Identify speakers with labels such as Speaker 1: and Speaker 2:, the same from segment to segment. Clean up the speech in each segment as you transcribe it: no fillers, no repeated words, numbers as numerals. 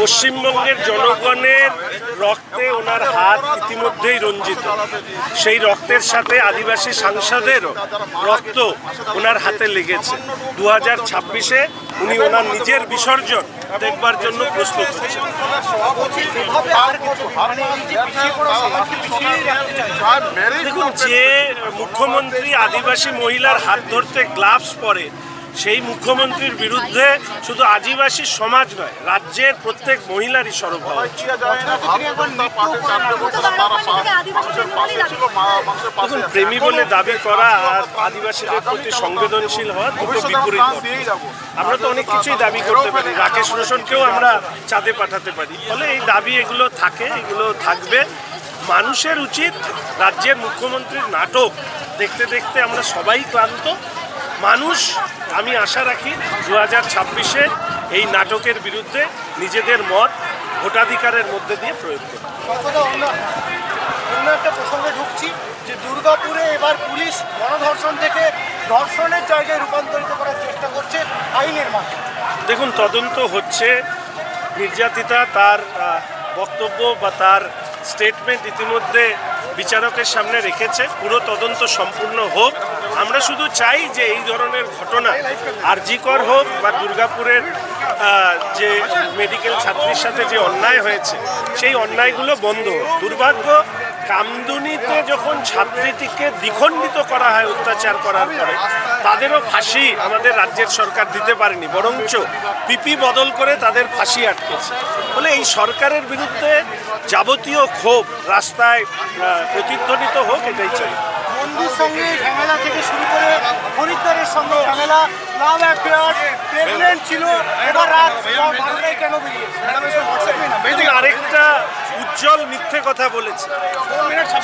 Speaker 1: পশ্চিমবঙ্গের জনগণের রক্তে ওনার হাত ইতিমধ্যেই রঞ্জিত। সেই রক্তের সাথে আদিবাসী সাংসদেরও রক্ত ওনার হাতে লেগেছে। 2026-এ উনি ওনার নিজের বিসর্জন দেখবার জন্য প্রস্তুত হচ্ছেন। দেখুন, যে মুখ্যমন্ত্রী আদিবাসী মহিলার হাত ধরতে গ্লাভস পরে, সেই মুখ্যমন্ত্রীর বিরুদ্ধে শুধু আদিবাসী সমাজ নয়, রাজ্যের প্রত্যেক মহিলারই সরব হওয়া উচিত। দেখুন, প্রেমী বলে দাবি করা আর আদিবাসীদের প্রতি সংবেদনশীল হওয়া দুটো বিপরীত। আমরা তো অনেক কিছুই দাবি করতে পারি, রাকেশ রোশনকেও আমরা চাঁদে পাঠাতে পারি। ফলে এই দাবি এগুলো থাকে, এগুলো থাকবে। মানুষের উচিত রাজ্যের মুখ্যমন্ত্রীর নাটক দেখতে দেখতে আমরা সবাই ক্লান্ত। মানুষ, আমি আশা রাখি 2026-এ এই নাটকের বিরুদ্ধে নিজেদের মত ভোটাধিকারের মধ্যে দিয়ে প্রয়োগ করবে।
Speaker 2: অন্য একটা প্রসঙ্গে ঢুকছি যে দুর্গাপুরে এবার পুলিশ গণধর্ষণ থেকে ধর্ষণের জায়গায় রূপান্তরিত করার চেষ্টা করছে আইনের মাধ্যমে।
Speaker 1: দেখুন, তদন্ত হচ্ছে। নির্যাতিতা তার বক্তব্য বা তার স্টেটমেন্ট ইতিমধ্যে বিচারকের সামনে রেখেছে। পুরো তদন্ত সম্পূর্ণ হোক। আমরা শুধু চাই যে এই ধরনের ঘটনা আরজিকর হোক বা দুর্গাপুরের যে মেডিকেল ছাত্রীর সাথে যে অন্যায় হয়েছে সেই অন্যায়গুলো বন্ধ হোক। দুর্ভাগ্য, কামদুনিতে যখন ছাত্রীটিকে দ্বিখণ্ডিত করা হয় অত্যাচার করার পরে, তাদেরও ফাঁসি আমাদের রাজ্যের সরকার দিতে পারেনি, বরঞ্চ পিপি বদল করে তাদের ফাঁসি আটকেছে। ফলে এই সরকারের বিরুদ্ধে যাবতীয় ক্ষোভ রাস্তায় প্রতিধ্বনিত হোক, এটাই চাই।
Speaker 2: বন্ধুর সঙ্গে ঝামেলা থেকে শুরু করে খরিদ্দারের সঙ্গে ঝামেলা, লাভ অ্যাফেয়ার, প্রেগনেন্ট ছিল, এবার রাত 12টায় কেন বেরিয়েছে?
Speaker 1: আরেকটা উজ্জ্বল মিথ্যে কথা বলেছে।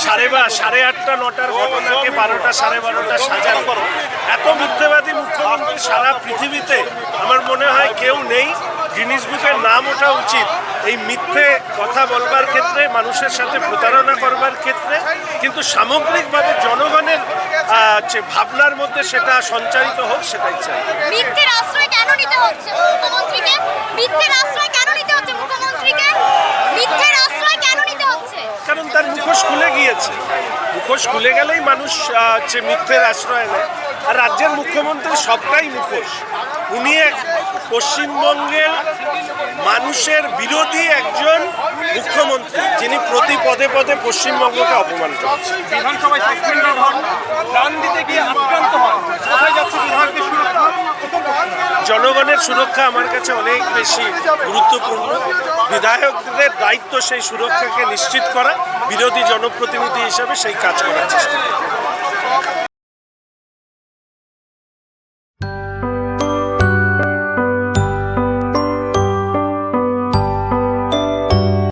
Speaker 1: 8:30 9টার ঘটনাকে 12টা 12:30 সাজানো। এত মিথ্যেবাদী মুখ্যমন্ত্রী সারা পৃথিবীতে আমার মনে হয় কেউ নেই। গিনিস বুকের নাম ওঠা উচিত এই মিথ্যে কথা বলবার ক্ষেত্রে, মানুষের সাথে প্রতারণা করবার ক্ষেত্রে। কিন্তু সামগ্রিকভাবে জনগণের যে ভাবনার মধ্যে সেটা সঞ্চারিত হোক, সেটাই চাই।
Speaker 3: মিথ্যের আশ্রয় কেন নিতে হচ্ছে মুখ্যমন্ত্রীকে? মিথ্যের আশ্রয় কেন নিতে হচ্ছে মুখ্যমন্ত্রীকে? মিথ্যের আশ্রয় কেন নিতে হচ্ছে?
Speaker 1: কারণ তার মুখোশ খুলে গিয়েছে। মুখোশ খুলে গেলেই মানুষ মিথ্যের আশ্রয় নেয়। আর রাজ্যের মুখ্যমন্ত্রী সবটাই মুখোশ। উনি পশ্চিমবঙ্গের মানুষের বিরোধী একজন মুখ্যমন্ত্রী, যিনি প্রতি পদে পদে পশ্চিমবঙ্গকে অপমান করছেন।
Speaker 2: বিধানসভায় সাসপেন্ডেড হন, প্রাণ দিতে গিয়ে আক্রান্ত হন, কোথায় যাচ্ছে বিধায়কের সুরক্ষা?
Speaker 1: জনগণের সুরক্ষা আমার কাছে অনেক বেশি গুরুত্বপূর্ণ। বিধায়কদের দায়িত্ব সেই সুরক্ষাকে নিশ্চিত করা। বিরোধী জনপ্রতিনিধি হিসাবে সেই কাজ করার চেষ্টা করা।